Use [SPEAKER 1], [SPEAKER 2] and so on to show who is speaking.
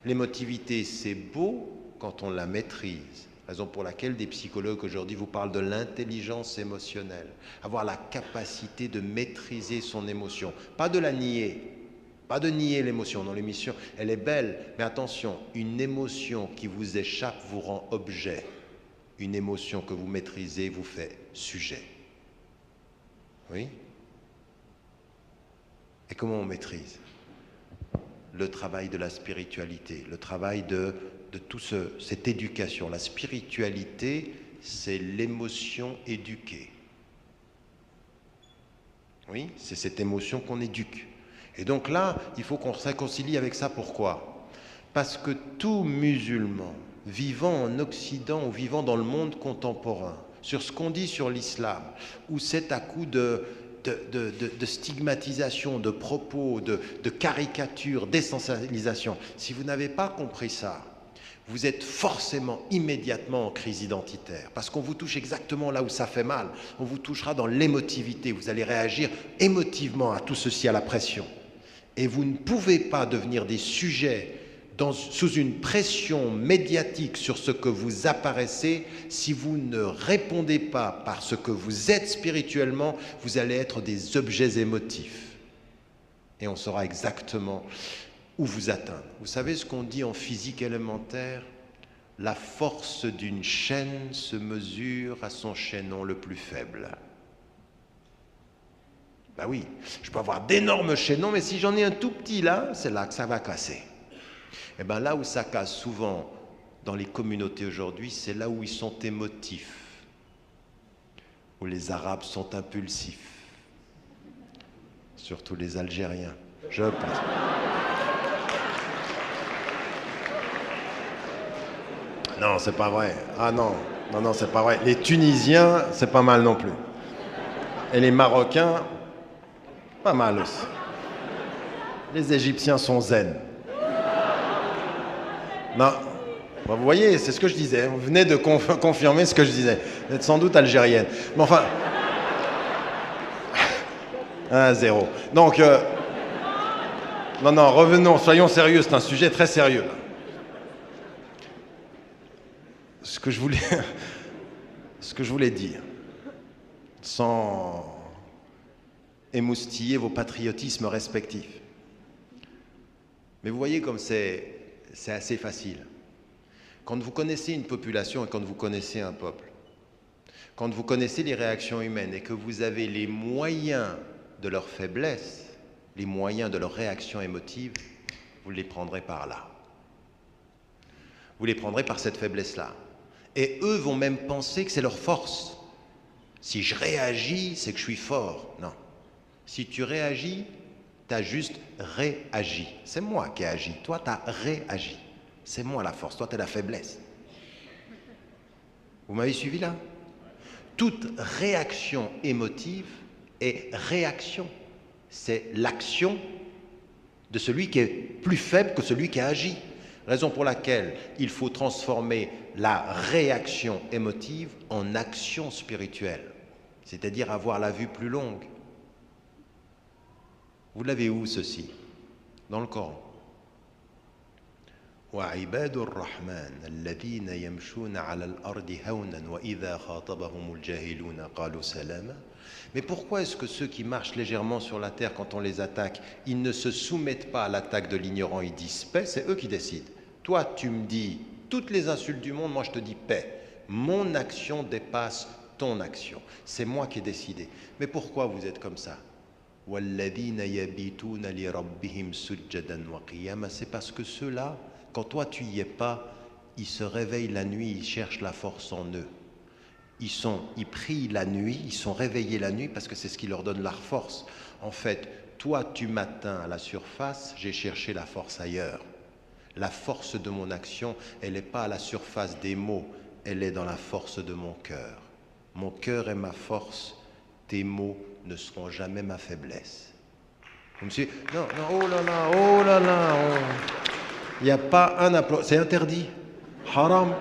[SPEAKER 1] L'émotivité, c'est beau quand on la maîtrise. Raison pour laquelle des psychologues aujourd'hui vous parlent de l'intelligence émotionnelle. Avoir la capacité de maîtriser son émotion, pas de la nier. Pas de nier l'émotion. Non, l'émotion, elle est belle, mais attention, une émotion qui vous échappe vous rend objet. Une émotion que vous maîtrisez vous fait sujet. Oui? Et comment on maîtrise? Le travail de la spiritualité, le travail de toute cette éducation. La spiritualité, c'est l'émotion éduquée. Oui, c'est cette émotion qu'on éduque. Et donc là, il faut qu'on se réconcilie avec ça. Pourquoi? Parce que tout musulman vivant en Occident ou vivant dans le monde contemporain, sur ce qu'on dit sur l'islam, où c'est à coup de stigmatisation, de propos, de caricatures, d'essentialisation, si vous n'avez pas compris ça, vous êtes forcément immédiatement en crise identitaire, parce qu'on vous touche exactement là où ça fait mal. On vous touchera dans l'émotivité, vous allez réagir émotivement à tout ceci, à la pression. Et vous ne pouvez pas devenir des sujets sous une pression médiatique sur ce que vous apparaissez. Si vous ne répondez pas par ce que vous êtes spirituellement, vous allez être des objets émotifs. Et on saura exactement où vous atteindre. Vous savez ce qu'on dit en physique élémentaire? La force d'une chaîne se mesure à son chaînon le plus faible. Ben oui, je peux avoir d'énormes chaînons, mais si j'en ai un tout petit là, c'est là que ça va casser. Et bien là où ça casse souvent dans les communautés aujourd'hui, c'est là où ils sont émotifs, où les Arabes sont impulsifs, surtout les Algériens, je pense. Non, c'est pas vrai. Ah non, non, c'est pas vrai. Les Tunisiens, c'est pas mal non plus. Et les Marocains, pas mal aussi. Les Égyptiens sont zen. Non, vous voyez, c'est ce que je disais. Vous venez de confirmer ce que je disais. Vous êtes sans doute algérienne. Mais enfin... 1-0. Donc, non, revenons, soyons sérieux, c'est un sujet très sérieux. Là. Ce que je voulais dire, sans émoustiller vos patriotismes respectifs. Mais vous voyez comme c'est assez facile. Quand vous connaissez une population et quand vous connaissez un peuple, quand vous connaissez les réactions humaines et que vous avez les moyens de leur faiblesse, les moyens de leur réaction émotive, vous les prendrez par là. Vous les prendrez par cette faiblesse-là. Et eux vont même penser que c'est leur force. Si je réagis, c'est que je suis fort. Non. Si tu réagis, tu as juste réagi. C'est moi qui ai agi. Toi, tu as réagi. C'est moi la force. Toi, tu es la faiblesse. Vous m'avez suivi là? Toute réaction émotive est réaction. C'est l'action de celui qui est plus faible que celui qui a agi. Raison pour laquelle il faut transformer la réaction émotive en action spirituelle, c'est-à-dire avoir la vue plus longue. Vous l'avez où ceci? Dans le Coran. وعباد الرحمن الذين يمشون على الأرض هونا وإذا خاطبهم الجاهلون قالوا سلاما. Mais pourquoi est-ce que ceux qui marchent légèrement sur la terre, quand on les attaque, ils ne se soumettent pas à l'attaque de l'ignorant, ils disent paix? C'est eux qui décident. Toi, tu me dis toutes les insultes du monde, moi je te dis paix. Mon action dépasse ton action. C'est moi qui ai décidé. Mais pourquoi vous êtes comme ça? C'est parce que ceux-là, quand toi tu y es pas, ils se réveillent la nuit, ils cherchent la force en eux. Ils prient la nuit, ils sont réveillés la nuit parce que c'est ce qui leur donne la force. En fait, toi tu m'atteins à la surface, j'ai cherché la force ailleurs. La force de mon action, elle n'est pas à la surface des mots, elle est dans la force de mon cœur. Mon cœur est ma force, tes mots ne seront jamais ma faiblesse. Vous me suivez? Non, oh là là, il n'y a pas un applaudissement, c'est interdit. Haram.